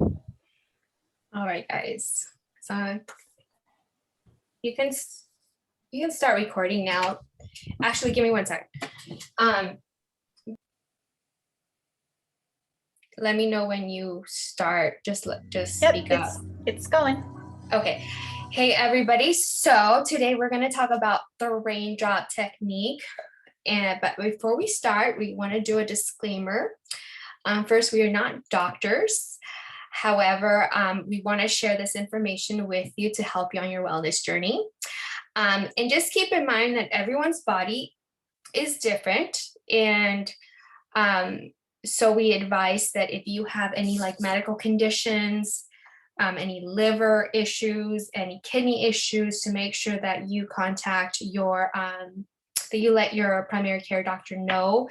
All right, guys. So you can start recording now. Actually, give me 1 second. Let me know when you start. Just speak up. It's going. Okay. Hey, everybody. So today we're going to talk about the raindrop technique. But before we start, we want to do a disclaimer. First, we are not doctors. However, we want to share this information with you to help you on your wellness journey. And just keep in mind that everyone's body is different. And so we advise that if you have any medical conditions, any liver issues, any kidney issues, to make sure that you contact that you let your primary care doctor know.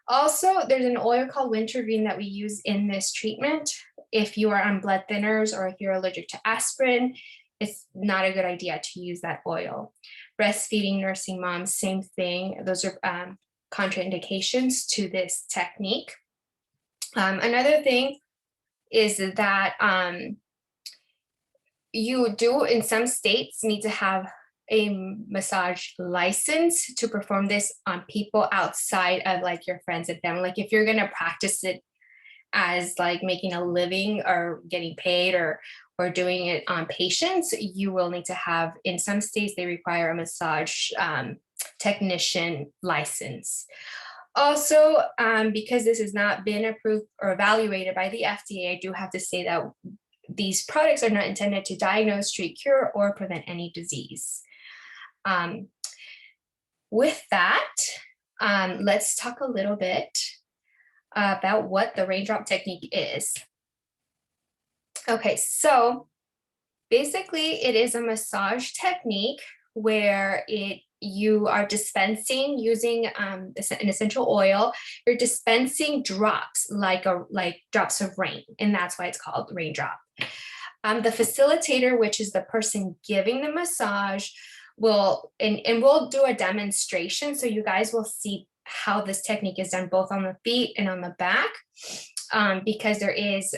Also, there's an oil called wintergreen that we use in this treatment. If you are on blood thinners or if you're allergic to aspirin, it's not a good idea to use that oil. Breastfeeding, nursing moms, same thing. Those are contraindications to this technique. Another thing is that you do, in some states, need to have a massage license to perform this on people outside of your friends and family. If you're going to practice it as making a living or getting paid or doing it on patients, you will need to have, in some states, they require a massage technician license. Also, because this has not been approved or evaluated by the FDA, I do have to say that these products are not intended to diagnose, treat, cure, or prevent any disease. With that, let's talk a little bit about what the raindrop technique is. Okay, so basically it is a massage technique where you are dispensing using an essential oil. You're dispensing drops like drops of rain, and that's why it's called raindrop. The facilitator, which is the person giving the massage, will we'll do a demonstration so you guys will see how this technique is done both on the feet and on the back, because there is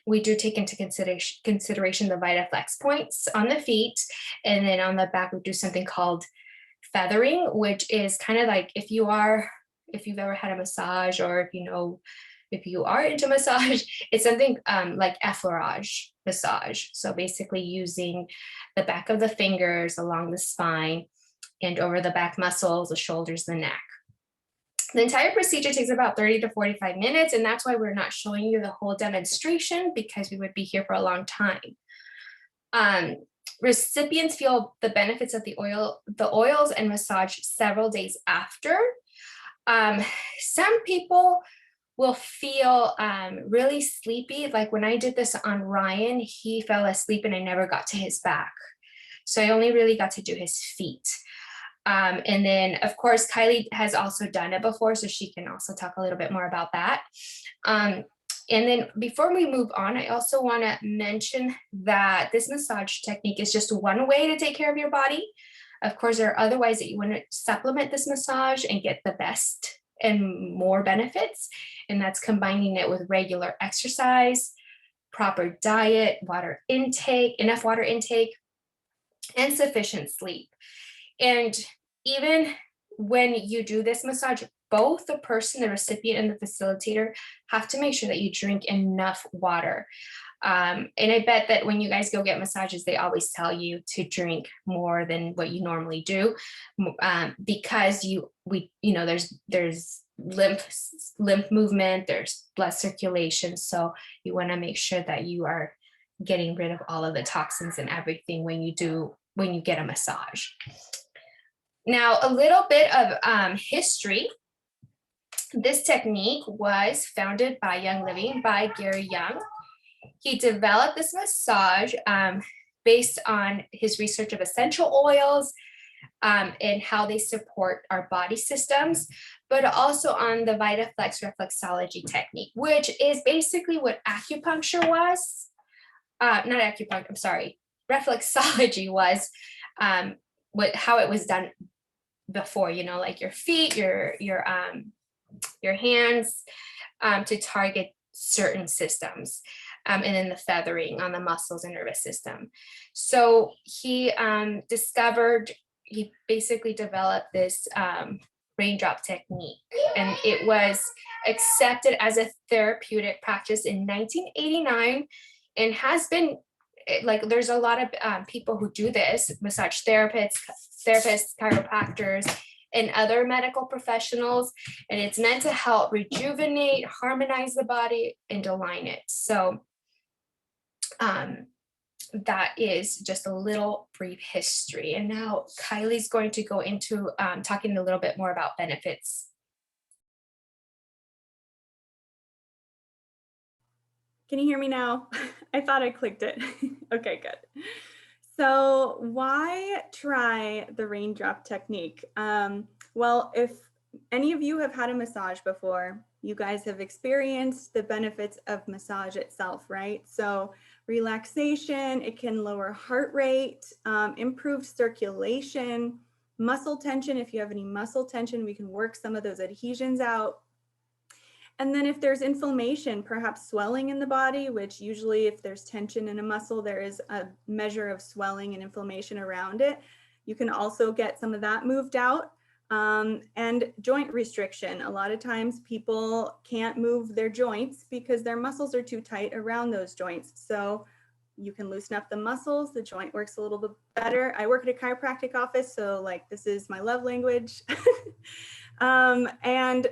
we do take into consideration the VitaFlex points on the feet, and then on the back we do something called feathering, which is kind of like if you've ever had a massage, or if you are into massage, it's something like effleurage massage. So basically using the back of the fingers along the spine and over the back muscles, the shoulders, the neck. The entire procedure takes about 30 to 45 minutes, and that's why we're not showing you the whole demonstration, because we would be here for a long time. Recipients feel the benefits of the oils and massage several days after. Some people will feel really sleepy. Like when I did this on Ryan, he fell asleep and I never got to his back. So I only really got to do his feet. And then, of course, Kylie has also done it before, so she can also talk a little bit more about that. And then before we move on, I also want to mention that this massage technique is just one way to take care of your body. Of course, there are other ways that you want to supplement this massage and get the best and more benefits, and that's combining it with regular exercise, proper diet, enough water intake, and sufficient sleep. And even when you do this massage, both the person, the recipient, and the facilitator have to make sure that you drink enough water. And I bet that when you guys go get massages, they always tell you to drink more than what you normally do, because there's lymph movement, there's blood circulation. So you want to make sure that you are getting rid of all of the toxins and everything when you get a massage. Now, a little bit of history. This technique was founded by Young Living by Gary Young. He developed this massage based on his research of essential oils and how they support our body systems, but also on the VitaFlex reflexology technique, which is basically what acupuncture was. Reflexology was how it was done before, like your feet, your hands, to target certain systems. and then the feathering on the muscles and nervous system. So he basically developed this raindrop technique, and it was accepted as a therapeutic practice in 1989 and has been like, there's a lot of people who do this, massage therapists, chiropractors, and other medical professionals, and it's meant to help rejuvenate, harmonize the body, and align it. So that is just a little brief history. And now Kylie's going to go into talking a little bit more about benefits. Can you hear me now? I thought I clicked it. Okay, good. So why try the raindrop technique? Well, if any of you have had a massage before, you guys have experienced the benefits of massage itself, right? So relaxation, it can lower heart rate, improve circulation, muscle tension. If you have any muscle tension, we can work some of those adhesions out. And then if there's inflammation, perhaps swelling in the body, which usually if there's tension in a muscle, there is a measure of swelling and inflammation around it. You can also get some of that moved out. And joint restriction. A lot of times people can't move their joints because their muscles are too tight around those joints. So you can loosen up the muscles, the joint works a little bit better. I work at a chiropractic office, so like this is my love language. And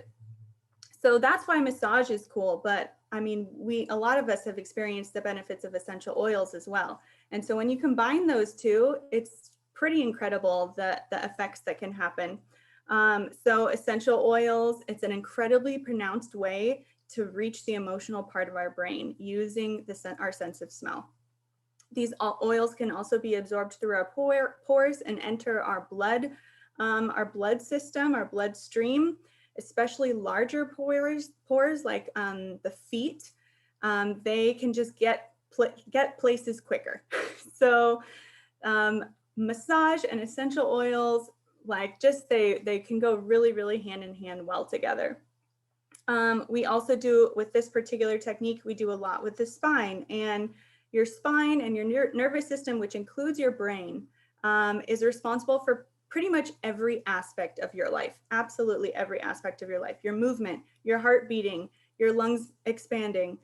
so that's why massage is cool. But I mean, a lot of us have experienced the benefits of essential oils as well. And so when you combine those two, it's pretty incredible the effects that can happen. So essential oils, it's an incredibly pronounced way to reach the emotional part of our brain using our sense of smell. These oils can also be absorbed through our pores and enter our blood system, our bloodstream, especially larger pores like the feet. They can just get places quicker. So massage and essential oils, like just they can go really, really hand in hand well together. We also do, with this particular technique, we do a lot with the spine, and your spine and your nervous system, which includes your brain, is responsible for pretty much every aspect of your life, absolutely every aspect of your life, your movement, your heart beating, your lungs expanding,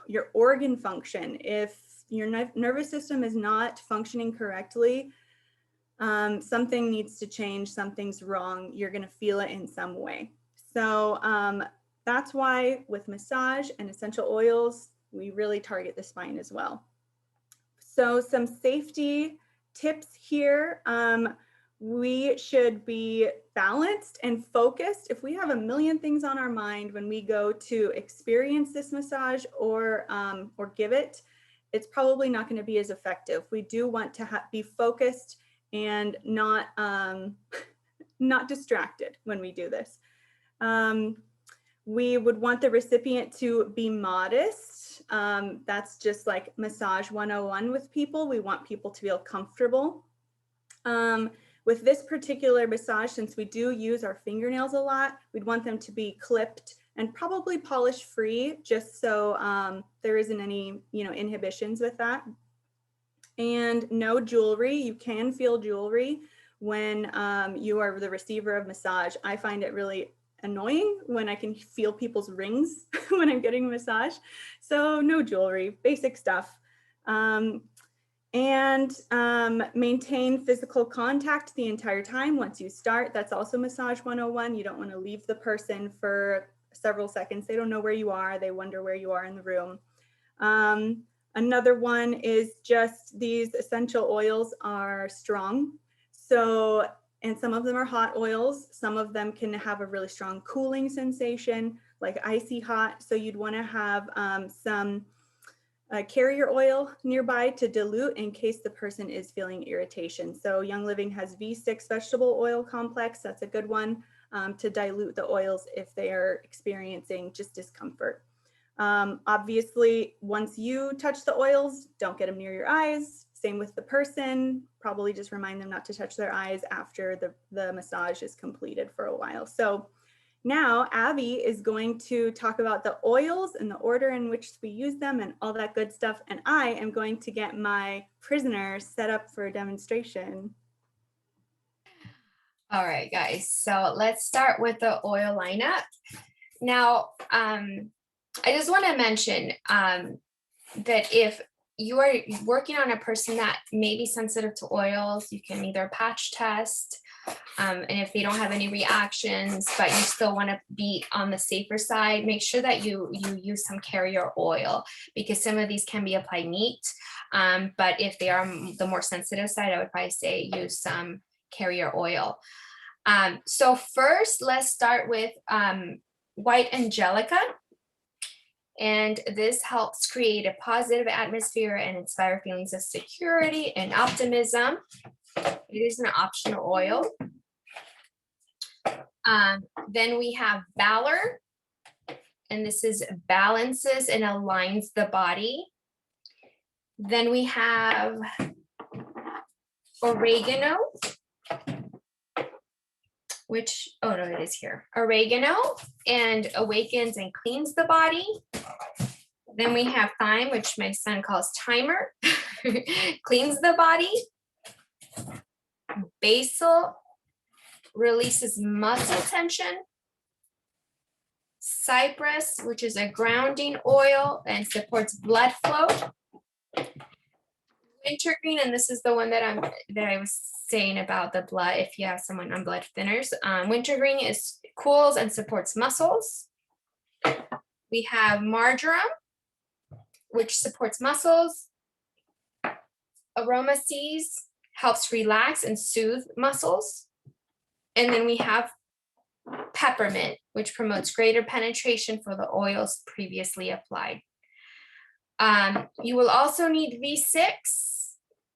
your organ function. If your nervous system is not functioning correctly, something needs to change, something's wrong, you're gonna feel it in some way. So that's why with massage and essential oils, we really target the spine as well. So some safety tips here. We should be balanced and focused. If we have a million things on our mind when we go to experience this massage or give it, it's probably not going to be as effective. We do want to be focused and not distracted when we do this. We would want the recipient to be modest. That's just like massage 101 with people. We want people to feel comfortable. With this particular massage, since we do use our fingernails a lot, we'd want them to be clipped and probably polish free, just so there isn't any inhibitions with that. And no jewelry. You can feel jewelry when you are the receiver of massage. I find it really annoying when I can feel people's rings when I'm getting a massage. So no jewelry, basic stuff. And maintain physical contact the entire time once you start. That's also massage 101. You don't want to leave the person for several seconds. They don't know where you are. They wonder where you are in the room. Another one is just these essential oils are strong. So, and some of them are hot oils. Some of them can have a really strong cooling sensation, like icy hot. So you'd want to have some carrier oil nearby to dilute in case the person is feeling irritation. So Young Living has V6 vegetable oil complex. That's a good one to dilute the oils if they are experiencing just discomfort. Obviously, once you touch the oils, don't get them near your eyes. Same with the person. Probably just remind them not to touch their eyes after the massage is completed for a while. So Now, Abby is going to talk about the oils and the order in which we use them and all that good stuff. And I am going to get my prisoner set up for a demonstration. All right, guys. So let's start with the oil lineup. Now, I just want to mention that if you are working on a person that may be sensitive to oils, you can either patch test, and if they don't have any reactions, but you still want to be on the safer side, make sure that you use some carrier oil, because some of these can be applied neat. But if they are the more sensitive side, I would probably say use some carrier oil. So first, let's start with white angelica. And this helps create a positive atmosphere and inspire feelings of security and optimism. It is an optional oil. Then we have Valor, and this is balances and aligns the body. Then we have oregano, which, oh no, it is here. Oregano and awakens and cleans the body. Then we have thyme, which my son calls timer, cleans the body. Basil releases muscle tension. Cypress, which is a grounding oil and supports blood flow. Wintergreen, and this is the one that I was saying about the blood, if you have someone on blood thinners. Wintergreen is cools and supports muscles. We have marjoram, which supports muscles. Aroma seeds helps relax and soothe muscles. And then we have peppermint, which promotes greater penetration for the oils previously applied. You will also need V6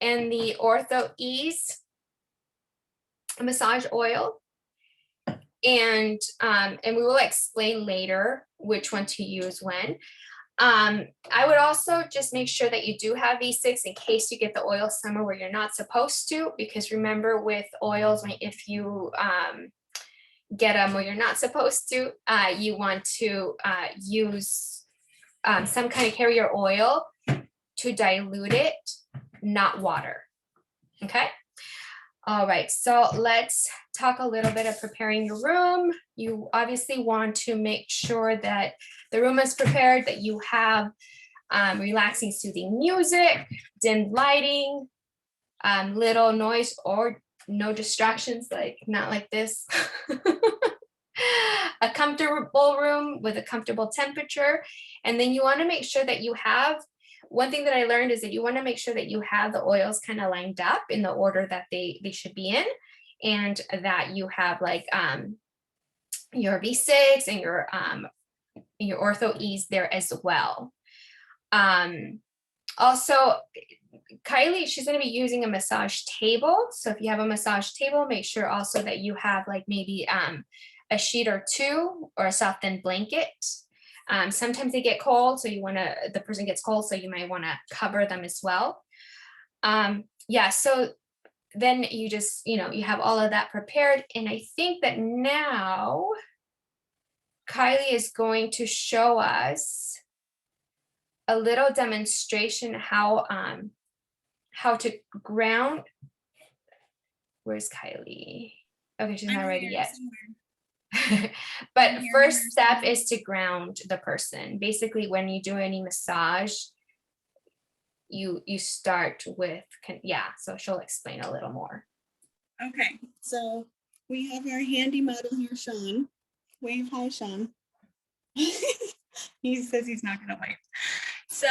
and the Ortho Ease massage oil. And we will explain later which one to use when. I would also just make sure that you do have V6 in case you get the oil somewhere where you're not supposed to, because remember with oils, if you get them where you're not supposed to, you want to use some kind of carrier oil to dilute it, not water. Okay. All right, so let's talk a little bit of preparing your room. You obviously want to make sure that the room is prepared, that you have relaxing, soothing music, dim lighting, little noise or no distractions, like not like this. A comfortable room with a comfortable temperature. And then you want to make sure that you have, one thing that I learned is that you want to make sure that you have the oils kind of lined up in the order that they should be in, and that you have like your V6 and your Ortho Ease there as well. Also, Kylie, she's going to be using a massage table. So if you have a massage table, make sure also that you have like maybe a sheet or two or a softened blanket. Sometimes they get cold, so the person gets cold, so you might want to cover them as well. Yeah, so then you just, you have all of that prepared. And I think that now Kylie is going to show us a little demonstration how to ground. Where's Kylie? Okay, she's not ready yet. But first step is to ground the person. Basically, when you do any massage, you start with, so she'll explain a little more. Okay, so we have our handy model here, Sean. Wave hi, Sean. He says he's not gonna wave. So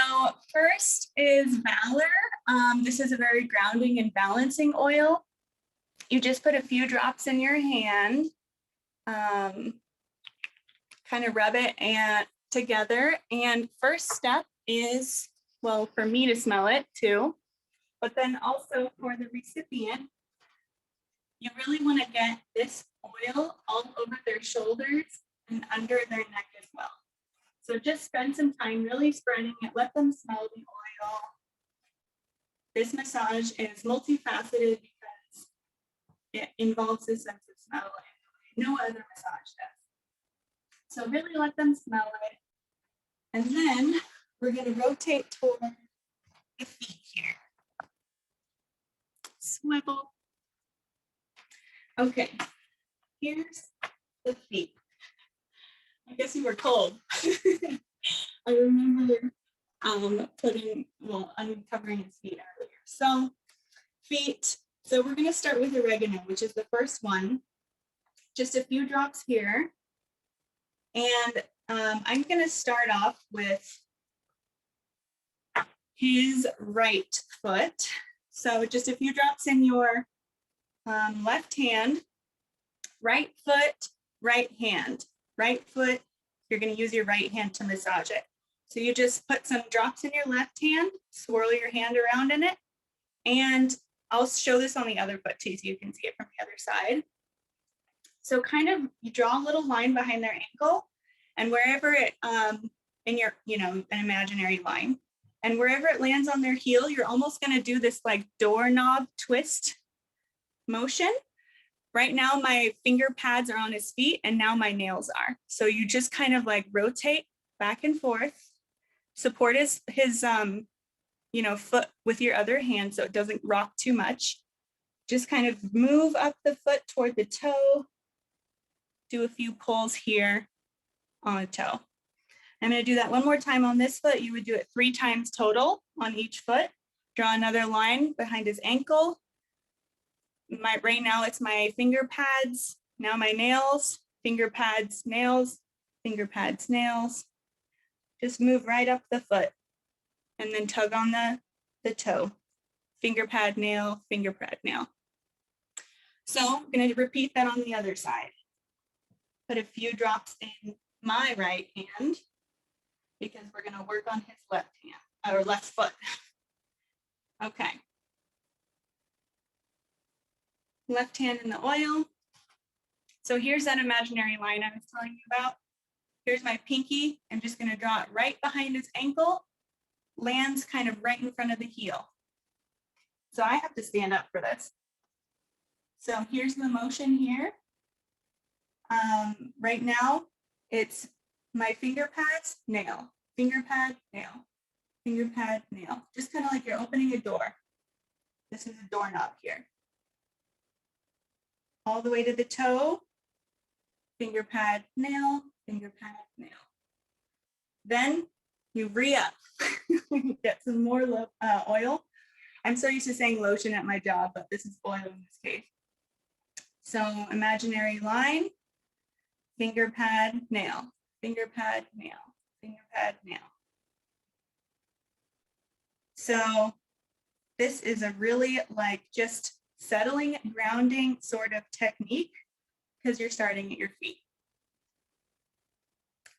first is Valor. This is a very grounding and balancing oil. You just put a few drops in your hand, kind of rub it together. And first step is, well, for me to smell it too, but then also for the recipient, you really want to get this oil all over their shoulders and under their neck as well. So just spend some time really spreading it, let them smell the oil. This massage is multifaceted because it involves the sense of smell and no other massage does. So really let them smell it. And then we're going to rotate toward the feet here. Swivel. Okay, here's the feet. I guess you were cold. I remember uncovering his feet earlier. So feet, so we're gonna start with oregano, which is the first one. Just a few drops here. And I'm gonna start off with his right foot. So just a few drops in your left hand, right foot, right hand. Right foot, you're going to use your right hand to massage it. So you just put some drops in your left hand, swirl your hand around in it, and I'll show this on the other foot too so you can see it from the other side. So kind of you draw a little line behind their ankle, and wherever it, in your, an imaginary line, and wherever it lands on their heel, you're almost going to do this like doorknob twist motion. Right now, my finger pads are on his feet and now my nails are. So you just kind of like rotate back and forth, support his foot with your other hand so it doesn't rock too much. Just kind of move up the foot toward the toe. Do a few pulls here on the toe. I'm going to do that one more time on this foot. You would do it 3 times total on each foot. Draw another line behind his ankle. Right now it's my finger pads, now my nails, finger pads, nails, finger pads, nails. Just move right up the foot and then tug on the toe. Finger pad, nail, finger pad, nail. So I'm going to repeat that on the other side. Put a few drops in my right hand because we're going to work on his left hand or left foot. Okay. Left hand in the oil. So here's that imaginary line I was telling you about. Here's my pinky. I'm just going to draw it right behind his ankle, lands kind of right in front of the heel. So I have to stand up for this. So here's the motion here. Right now, it's my finger pads, nail, finger pad, nail, finger pad, nail. Just kind of like you're opening a door. This is a doorknob here. All the way to the toe, finger pad, nail, finger pad, nail. Then you re-up, get some more oil. I'm so used to saying lotion at my job, but this is oil in this case. So imaginary line, finger pad, nail, finger pad, nail, finger pad, nail. So this is a really like just settling, grounding sort of technique because you're starting at your feet.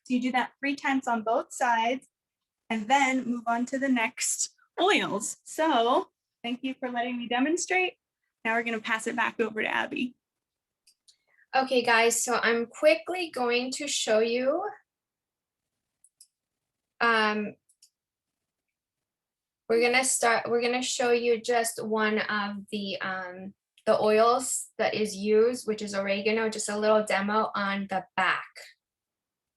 So you do that 3 times on both sides and then move on to the next oils. So thank you for letting me demonstrate. Now we're going to pass it back over to Abby. Okay, guys, so I'm quickly going to show you we're gonna show you just one of the oils that is used, which is oregano, just a little demo on the back.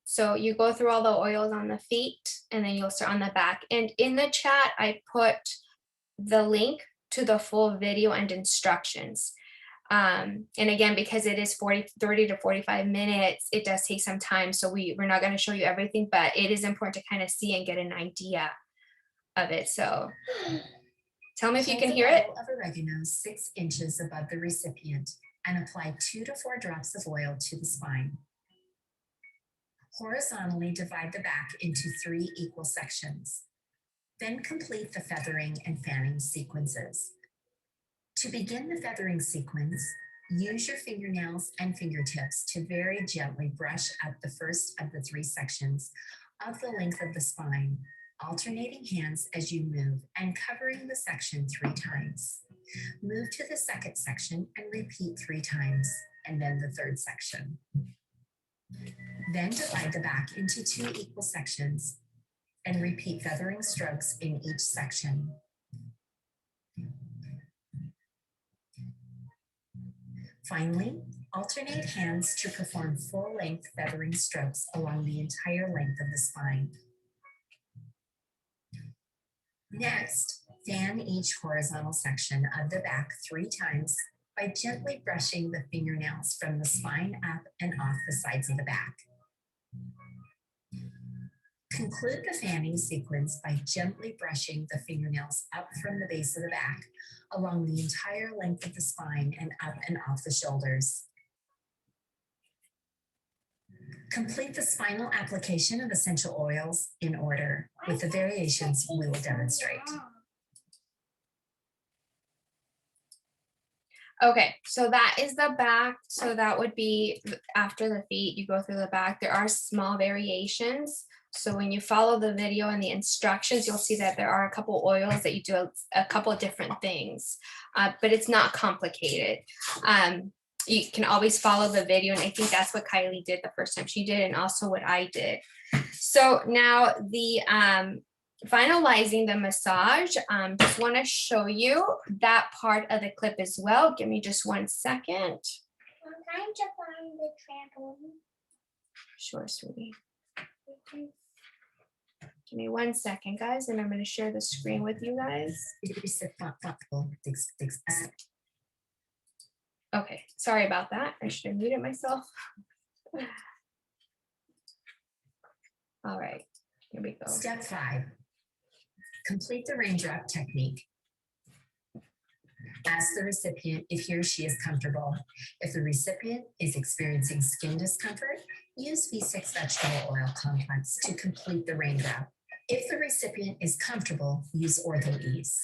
So you go through all the oils on the feet and then you'll start on the back. And in the chat, I put the link to the full video and instructions. And again, because it is 30 to 45 minutes, it does take some time. So we're not going to show you everything, but it is important to kind of see and get an idea of it. So tell me if you can hear it. Of oregano 6 inches above the recipient and apply 2 to 4 drops of oil to the spine. Horizontally divide the back into 3 equal sections. Then complete the feathering and fanning sequences. To begin the feathering sequence, use your fingernails and fingertips to very gently brush up the first of the 3 sections of the length of the spine, alternating hands as you move and covering the section 3 times. Move to the second section and repeat 3 times, and then the third section. Then divide the back into 2 equal sections and repeat feathering strokes in each section. Finally, Alternate hands to perform full-length feathering strokes along the entire length of the spine. Next, fan each horizontal section of the back 3 times by gently brushing the fingernails from the spine up and off the sides of the back. Conclude the fanning sequence by gently brushing the fingernails up from the base of the back along the entire length of the spine and up and off the shoulders. Complete the spinal application of essential oils in order with the variations we will demonstrate. Okay, so that is the back. So that would be after the feet, you go through the back. There are small variations. So when you follow the video and the instructions, you'll see that there are a couple oils that you do a couple of different things, but it's not complicated. You can always follow the video, and I think that's what Kylie did the first time she did, and also what I did. So now the finalizing the massage, just want to show you that part of the clip as well. Give me just 1 second. I'm trying to find the trampoline. Sure, sweetie. Give me 1 second, guys, and I'm going to share the screen with you guys. Okay, sorry about that. I should have muted myself. All right, here we go. Step 5. Complete the raindrop technique. Ask the recipient if he or she is comfortable. If the recipient is experiencing skin discomfort, use V6 vegetable oil complex to complete the raindrop. If the recipient is comfortable, use Ortho Ease.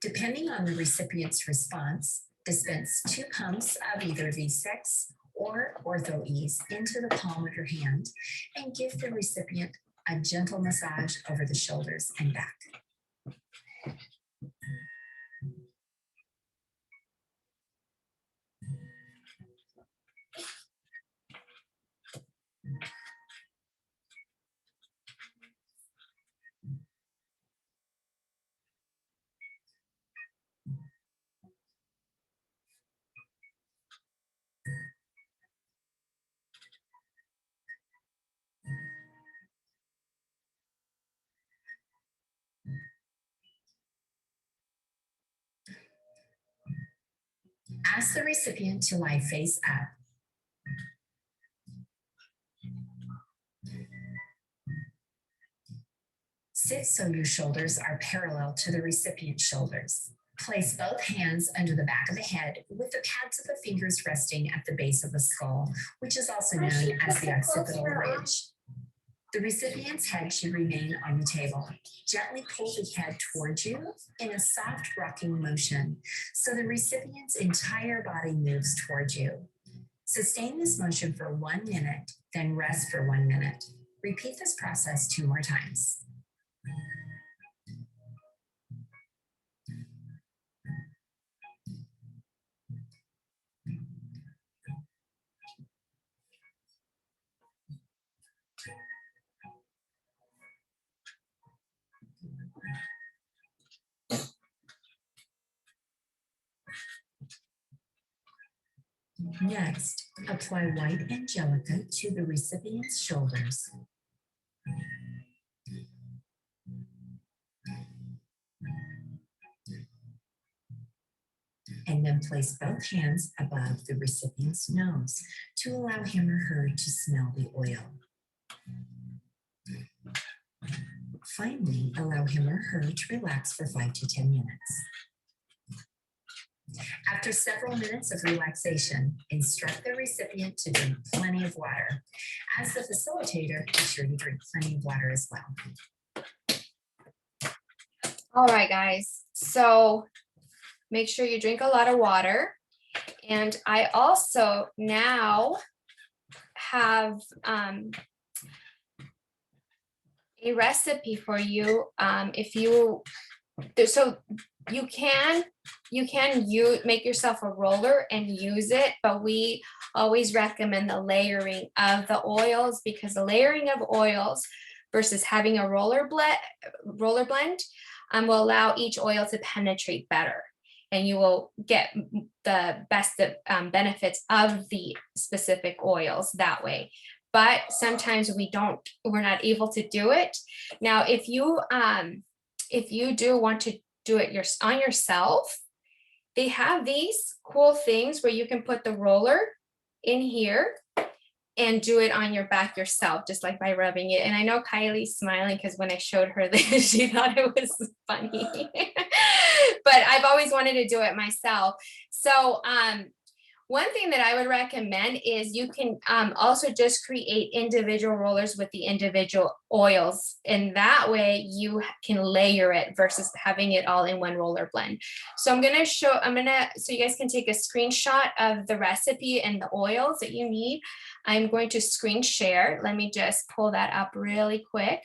Depending on the recipient's response, dispense 2 pumps of either V6 or Ortho Ease into the palm of your hand and give the recipient a gentle massage over the shoulders and back. Ask the recipient to lie face up. Sit so your shoulders are parallel to the recipient's shoulders. Place both hands under the back of the head with the pads of the fingers resting at the base of the skull, which is also known as the occipital ridge. The recipient's head should remain on the table. Gently pull the head towards you in a soft rocking motion so the recipient's entire body moves towards you. Sustain this motion for 1 minute, then rest for 1 minute. Repeat this process 2 more times. Next, apply white angelica to the recipient's shoulders. And then place both hands above the recipient's nose to allow him or her to smell the oil. Finally, allow him or her to relax for 5 to 10 minutes. After several minutes of relaxation, instruct the recipient to drink plenty of water. As the facilitator, be sure to drink plenty of water as well. All right, guys. So make sure you drink a lot of water. And I also now have a recipe for you. If you, so you can make yourself a roller and use it, but we always recommend the layering of the oils, because the layering of oils versus having a roller blend will allow each oil to penetrate better. and you will get the best benefits of the specific oils that way. But sometimes we're not able to do it. Now, if you do want to do it on yourself, they have these cool things where you can put the roller in here and do it on your back yourself, just like by rubbing it. And I know Kylie's smiling because when I showed her this, she thought it was funny. But I've always wanted to do it myself. So one thing that I would recommend is you can also just create individual rollers with the individual oils. And that way you can layer it versus having it all in one roller blend. So so you guys can take a screenshot of the recipe and the oils that you need. I'm going to screen share. Let me just pull that up really quick.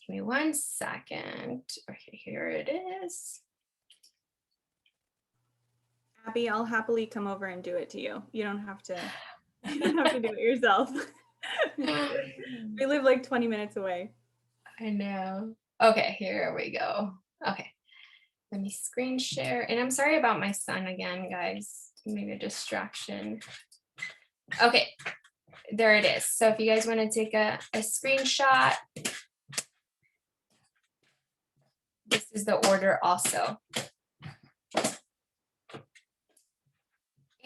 Give me 1 second. Okay, here it is. Abby, I'll happily come over and do it to you. You don't have to do it yourself. We live like 20 minutes away. I know. Okay, here we go. Okay, let me screen share. And I'm sorry about my son again, guys. Maybe a distraction. Okay, there it is. So if you guys want to take a screenshot, this is the order also.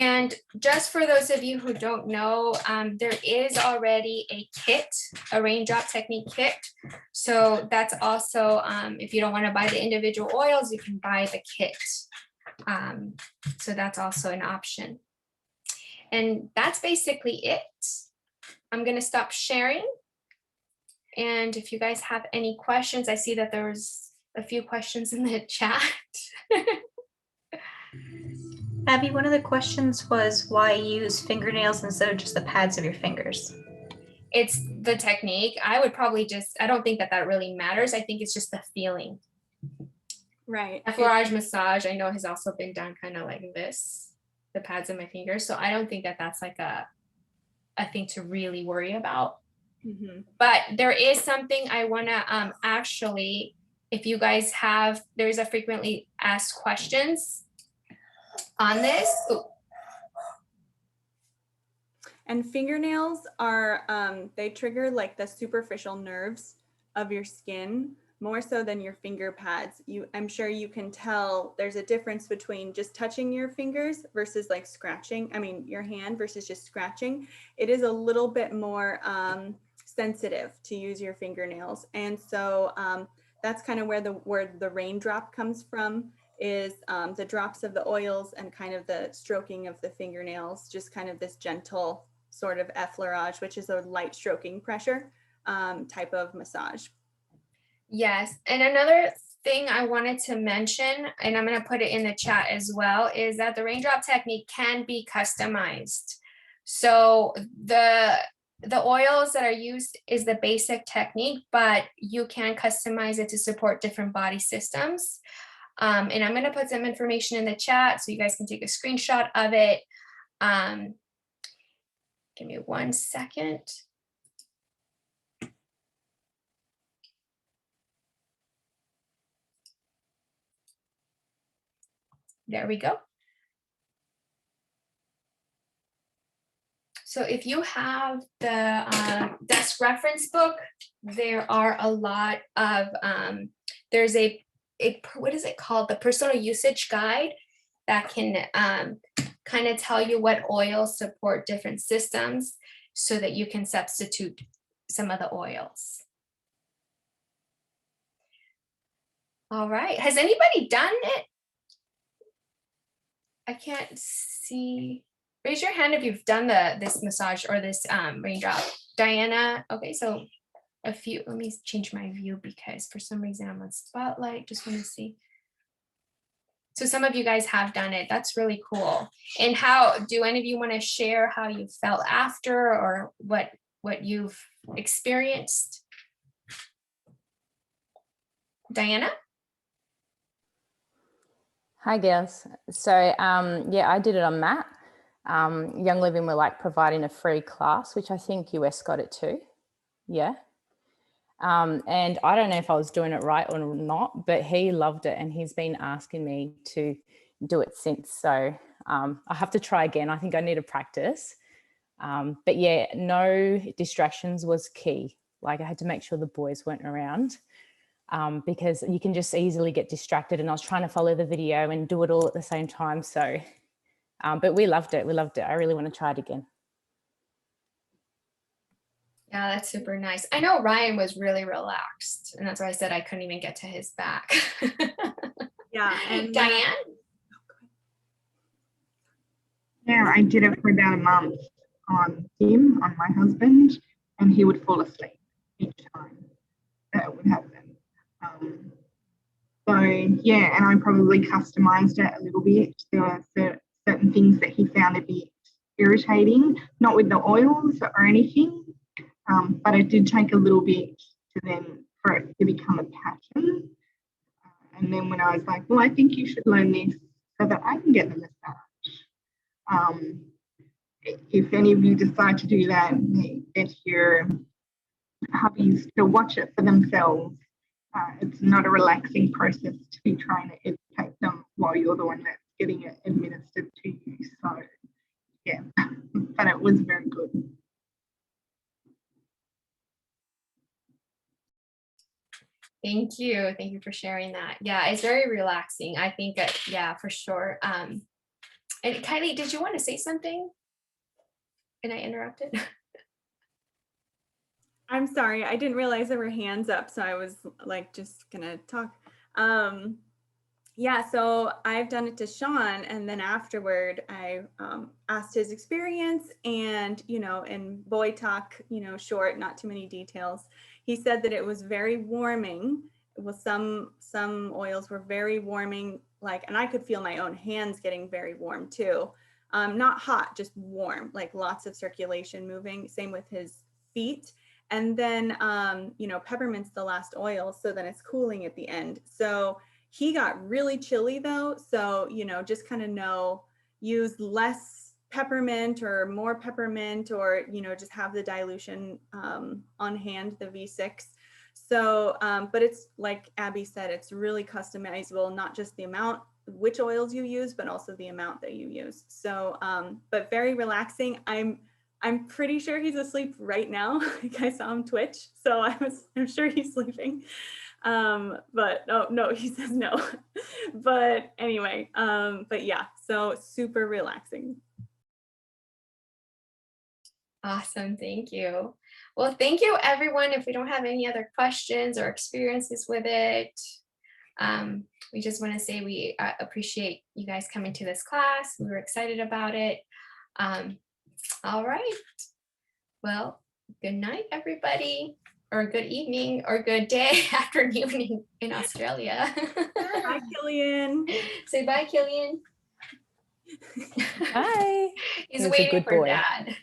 And just for those of you who don't know, there is already a kit, a Raindrop technique kit. So that's also, if you don't want to buy the individual oils, you can buy the kit. So that's also an option. And that's basically it. I'm going to stop sharing. And if you guys have any questions, I see that there's a few questions in the chat. Abby, one of the questions was why use fingernails instead of just the pads of your fingers? It's the technique. I would probably I don't think that really matters. I think it's just the feeling. Right. A Florage massage, I know, has also been done kind of like this, the pads of my fingers. So I don't think that that's like a thing to really worry about. Mm-hmm. But there is something I want to actually, if you guys have, there's a frequently asked questions on this. Ooh. And fingernails are, they trigger like the superficial nerves of your skin more so than your finger pads. I'm sure you can tell there's a difference between just touching your fingers versus like scratching. I mean, your hand versus just scratching. It is a little bit more sensitive to use your fingernails. And so that's kind of where the raindrop comes from, is the drops of the oils and kind of the stroking of the fingernails, just kind of this gentle sort of effleurage, which is a light stroking pressure type of massage. Yes, and another thing I wanted to mention, and I'm going to put it in the chat as well, is that the raindrop technique can be customized. So the oils that are used is the basic technique, but you can customize it to support different body systems. And I'm going to put some information in the chat so you guys can take a screenshot of it. Give me 1 second. There we go. So if you have the desk reference book, there are a lot of, there's what is it called? The personal usage guide that can kind of tell you what oils support different systems so that you can substitute some of the oils. All right, has anybody done it? I can't see. Raise your hand if you've done this massage or this raindrop. Diana, okay, so a few, let me change my view because for some reason I'm on spotlight, just want to see. So some of you guys have done it, that's really cool. And how, do any of you want to share how you felt after or what you've experienced? Diana? Hi, girls. So, yeah, I did it on Matt. Young Living were like providing a free class, which I think US got it too. Yeah. And I don't know if I was doing it right or not, but he loved it and he's been asking me to do it since. So I have to try again. I think I need to practice. But yeah, no distractions was key. Like I had to make sure the boys weren't around because you can just easily get distracted. And I was trying to follow the video and do it all at the same time. So, but we loved it. We loved it. I really want to try it again. Yeah, that's super nice. I know Ryan was really relaxed, and that's why I said I couldn't even get to his back. Yeah, and Diane? Yeah, I did it for about a month on him, on my husband, and he would fall asleep each time that would happen. So yeah, and I probably customized it a little bit. There were certain things that he found a bit irritating, not with the oils or anything, but it did take a little bit to then for it to become a pattern. And then when I was like, well, I think you should learn this so that I can get the massage. If any of you decide to do that, get your hubbies to watch it for themselves. It's not a relaxing process to be trying to educate them while you're the one that's getting it administered to you. So yeah, but it was very good. Thank you. Thank you for sharing that. Yeah, it's very relaxing. I think that, yeah, for sure. And Kylie, did you want to say something? And I interrupted? I'm sorry, I didn't realize there were hands up, so I was like just gonna talk. Yeah, so I've done it to Sean, and then afterward I asked his experience, and in boy talk, short, not too many details. He said that it was very warming. Well, some oils were very warming, and I could feel my own hands getting very warm too. Not hot, just warm, like lots of circulation moving. Same with his feet. And then, peppermint's the last oil, so then it's cooling at the end. So he got really chilly though. So, just kind of use less peppermint or more peppermint, or, just have the dilution on hand, the V6. So, but it's like Abby said, it's really customizable, not just the amount, which oils you use, but also the amount that you use. So, but very relaxing. I'm pretty sure he's asleep right now. Like I saw him twitch, so I'm sure he's sleeping. But no, he says no. But anyway, but yeah, so super relaxing. Awesome. Thank you. Well, thank you, everyone. If we don't have any other questions or experiences with it, we just want to say we appreciate you guys coming to this class. We were excited about it. All right. Well, good night, everybody, or good evening, or good day, afternoon in Australia. Bye, Killian. Say bye, Killian. Bye. He's He's a waiting good for boy. Dad.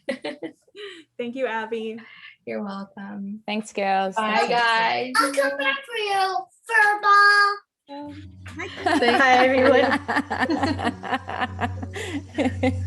Thank you, Abby. You're welcome. Thanks, girls. Bye, guys. I'll come back for you, furball. Hi, everyone. everyone.